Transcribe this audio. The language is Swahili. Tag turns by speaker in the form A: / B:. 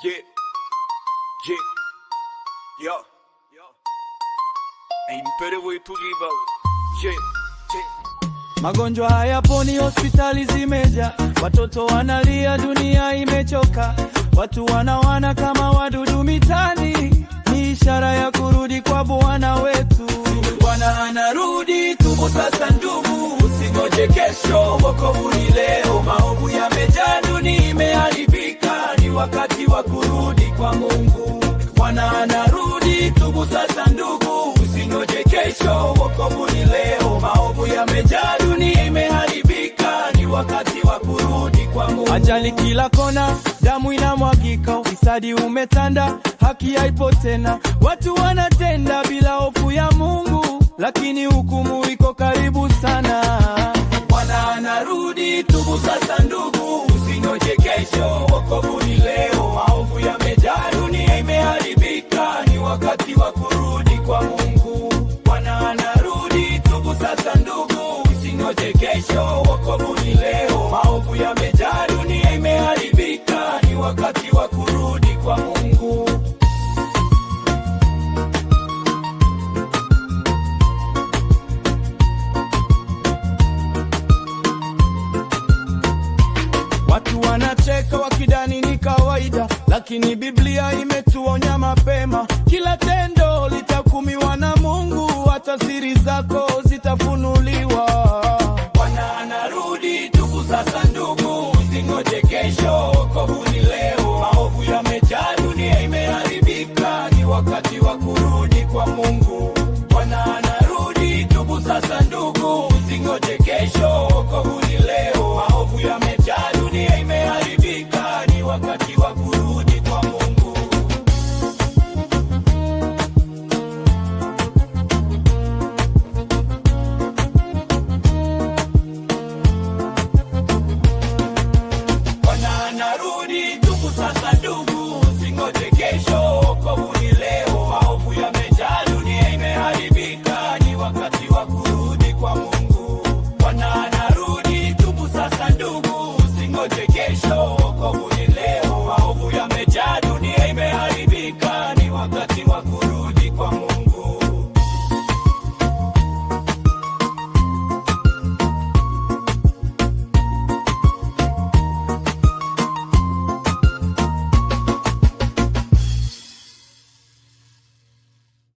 A: Yeah, yeah, yeah, yeah. Ain't better way to live out. Yeah, yeah.
B: Magonjwa hayaponi, hospitali zimeja, watoto wanalia, dunia imechoka, watu wanawana kama wadudu mitani. Ni ishara ya kurudi kwa Bwana wetu. Bwana anarudi, tubu sasa ndugu, usingoje kesho, wokovu ni leo. Maovu yamejaa, dunia imeharibika, ni wakati wa kurudi kwa Mungu. Bwana anarudi, tubu sasa ndugu, usingoje kesho, wokovu ni leo. Maovu yamejaa, dunia imeharibika, ni wakati wa kurudi kwa Mungu. Ajali kila kona, damu inamwagika, ufisadi umetanda, haki haipo tena, watu wanatenda bila hofu ya Mungu, lakini hukumu iko karibu sana. Bwana anarudi, tubu sasa ndugu, usingoje kesho, wokovu ni leo. Maovu yamejaa, dunia imeharibika, ni wakati wa kurudi kwa Mungu. Bwana anarudi, tubu sasa ndugu, usingoje kesho, wokovu ni leo. Maovu yamejaa, dunia imeharibika, ni wakati wa kurudi kwa Mungu. Watu wanacheka wakidhani ni kawaida, lakini Biblia imetuonya mapema, kila tendo litahukumiwa na Mungu, hata siri zako zitafunuliwa. Bwana anarudi, tubu sasa ndugu, usingoje kesho, wokovu